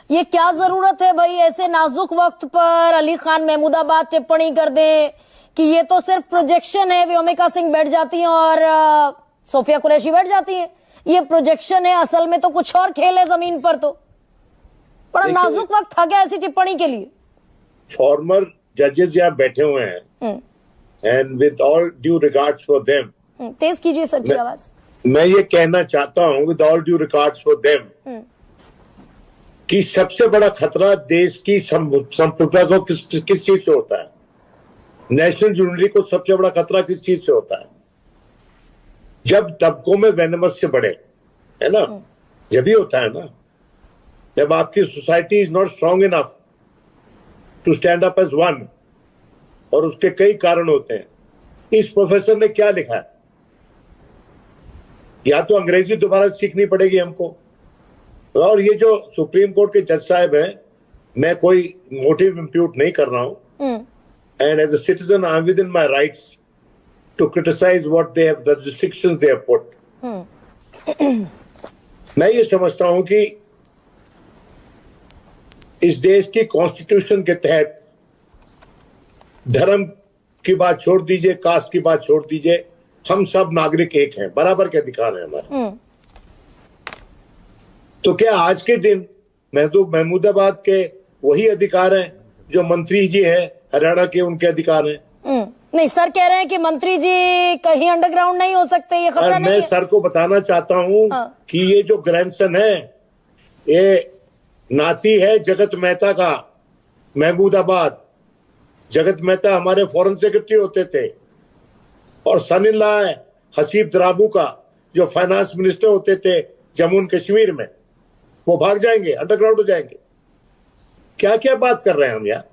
ये क्या जरूरत है भाई, ऐसे नाजुक वक्त पर अली खान महमूदाबाद टिप्पणी कर दें कि ये तो सिर्फ प्रोजेक्शन है, व्योमिका सिंह बैठ जाती हैं और सोफिया कुरैशी बैठ जाती हैं, ये प्रोजेक्शन है, असल में तो कुछ और खेल है जमीन पर। तो बड़ा नाजुक वक्त था क्या ऐसी टिप्पणी के लिए? फॉर्मर जजेस यहाँ बैठे हुए हैं and with all due regards for them, तेज कीजिए सर की आवाज। मैं ये कहना चाहता हूँ with all due regards for them कि सबसे बड़ा खतरा देश की संप्रभुता को किस चीज से होता है, नेशनल यूनिटी को सबसे बड़ा खतरा किस चीज से होता है? जब तबकों में वेनमस से बढ़े, है ना, जब भी होता है ना, जब आपकी society is not strong enough to stand up as one, और उसके कई कारण होते हैं। इस प्रोफेसर ने क्या लिखा है? या तो अंग्रेजी दोबारा सीखनी पड़ेगी हमको, और ये जो सुप्रीम कोर्ट के जज साहब हैं, मैं कोई मोटिव इंप्यूट नहीं कर रहा हूं, and as a citizen I am within my rights to criticise what they have, the restrictions they have put. मैं ये समझता हूं कि इस देश की कॉन्स्टिट्यूशन के तहत धर्म की बात छोड़ दीजिए, कास्ट की बात छोड़ दीजिए, हम सब नागरिक एक हैं, बराबर के अधिकार हैं हमारे। तो क्या आज के दिन महमूदाबाद के वही अधिकार हैं जो मंत्री जी हैं हरियाणा के, उनके अधिकार हैं? नहीं, सर कह रहे हैं कि मंत्री जी कहीं अंडरग्राउंड नहीं हो सकते, ये खतरा नहीं है। मैं सर को बताना चाहता हूं कि ये जो ग्रैंडसन है, ये नाती है जगत मेहता का, महमूदाबाद। जगत मेहता हमारे फॉरेन सेक्रेटरी होते थे, और सन इन लॉ है हसीब द्राबू का, जो फाइनेंस मिनिस्टर होते थे जम्मू एंड कश्मीर में। वो भाग जाएंगे, अंडरग्राउंड हो जाएंगे? क्या क्या बात कर रहे हैं हम यार?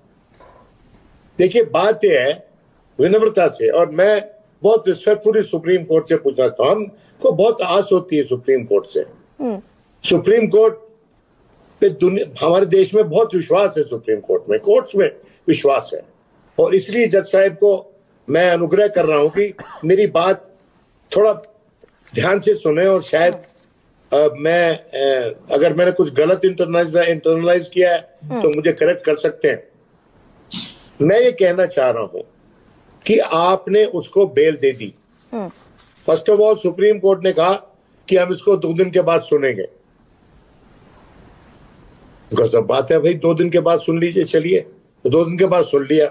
देखिए, बात यह है विनम्रता से, और मैं बहुत रिस्पेक्टफुली सुप्रीम कोर्ट से पूछना चाहता हूं, हमको बहुत आस होती है सुप्रीम कोर्ट से। सुप्रीम कोर्ट पे हमारे देश में बहुत विश्वास है, सुप्रीम कोर्ट में, कोर्ट्स में विश्वास है, और इसलिए जज साहब को मैं अनुग्रह कर रहा हूं कि मेरी बात थोड़ा ध्यान से सुने, और शायद अगर मैंने कुछ गलत इंटरनलाइज किया है तो मुझे करेक्ट कर सकते हैं। मैं ये कहना चाह रहा हूं कि आपने उसको बेल दे दी। First of all supreme court ने कहा कि हम इसको 2 दिन के बाद सुनेंगे। गजब बात है भाई, 2 दिन के बाद सुन लीजिए, चलिए, तो 2 दिन के बाद सुन लिया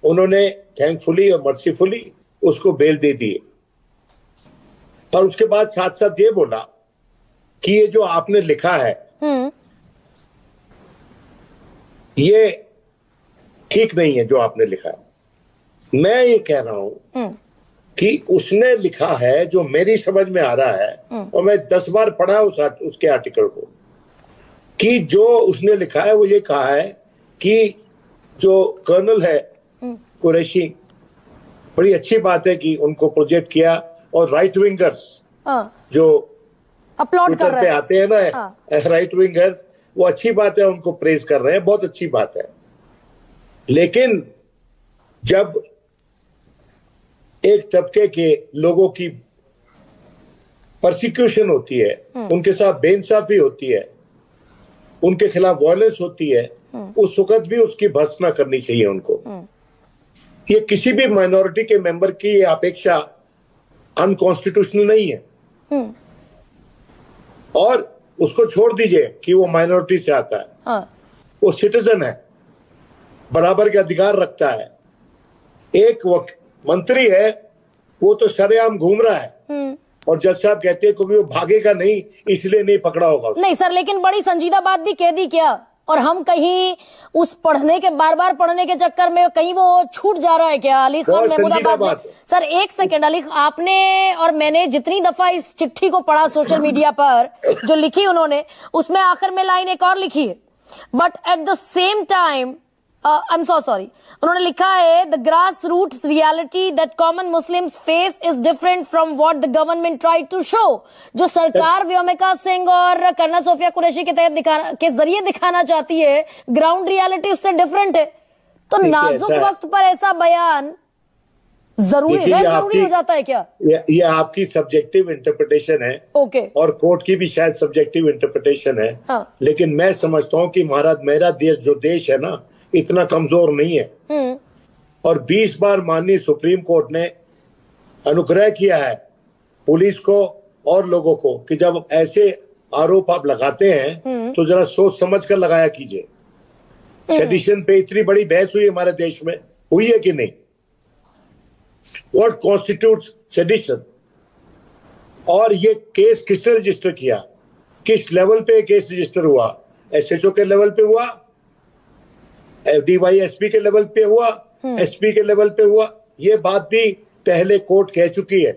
उन्होंने, थैंकफुली और मर्सीफुली उसको बेल दे दी। और उसके बाद साथ साथ ये बोला कि ये जो आपने लिखा है ये ठीक नहीं है जो आपने लिखा है। मैं ये कह रहा हूं कि उसने लिखा है जो मेरी समझ में आ रहा है, और मैं 10 बार पढ़ा उसके आर्टिकल को, कि जो उसने लिखा है वो ये कहा है कि जो कर्नल है कुरैशी, बड़ी अच्छी बात है कि उनको प्रोजेक्ट किया, और राइट विंगर्स जो अपलोड कर रहे हैं आते हैं ना, राइट विंगर्स, वो अच्छी बात है, उनको प्रेज कर रहे हैं, बहुत अच्छी बात है। लेकिन जब एक तबके के लोगों की परसिक्यूशन होती है, उनके साथ बेइंसाफी होती है, उनके खिलाफ वायलेंस होती है, उस वक्त भी उसकी भर्त्सना करनी चाहिए उनको। ये किसी भी माइनॉरिटी के मेंबर की अपेक्षा अनकॉन्स्टिट्यूशनल नहीं है। और उसको छोड़ दीजिए कि वो माइनॉरिटी से आता है, वो सिटीजन है, बराबर के अधिकार रखता है। एक मंत्री है, वो तो सरेआम घूम रहा है, और जज साहब कहते हैं क्योंकि वो भागेगा नहीं इसलिए नहीं पकड़ा होगा। नहीं सर, लेकिन बड़ी संजीदा बात भी कह दी क्या? और हम कहीं उस पढ़ने के बार बार पढ़ने के चक्कर में कहीं वो छूट जा रहा है क्या? अली खान महमूदाबाद में, सर एक सेकेंड, अली आपने और मैंने जितनी दफा इस चिट्ठी को पढ़ा सोशल मीडिया पर जो लिखी उन्होंने, उसमें आखिर में लाइन एक और लिखी है, but at the same time I am so sorry, उन्होंने लिखा है the grass roots reality that common Muslims face is different from what the government try to show. जो सरकार व्योमिका सिंह और कर्नल सोफिया कुरैशी के तहत के जरिए दिखाना चाहती है, ग्राउंड रियलिटी उससे डिफरेंट है। तो नाजुक वक्त पर ऐसा बयान जरूरी देखिए, है, ये जरूरी हो जाता है क्या? ये आपकी सब्जेक्टिव इंटरप्रिटेशन है ओके। और कोर्ट की भी शायद सब्जेक्टिव इंटरप्रिटेशन है। हाँ। लेकिन मैं समझता हूं कि महाराज मेरा देश जो देश है ना इतना कमजोर नहीं है। और 20 बार माननीय सुप्रीम कोर्ट ने अनुग्रह किया है पुलिस को और लोगों को कि जब ऐसे आरोप आप लगाते हैं तो जरा सोच समझ कर लगाया कीजिए। सेडिशन पे इतनी बड़ी बहस हुई हमारे देश में, हुई है कि नहीं? What constitutes sedition? और ये केस किसने रजिस्टर किया, किस लेवल पे केस रजिस्टर हुआ? एसएचओ के लेवल पे हुआ, डीवाईएसपी के लेवल पे हुआ, एसपी के लेवल पे हुआ? ये बात भी पहले कोर्ट कह चुकी है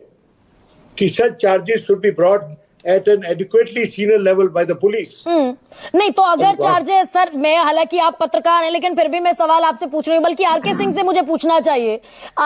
कि such charges should be brought at an adequately senior level by the police. नहीं तो अगर चार्जेस, सर मैं, हालांकि आप पत्रकार हैं लेकिन फिर भी मैं सवाल आपसे पूछ रही हूँ, बल्कि आरके सिंह से मुझे पूछना चाहिए।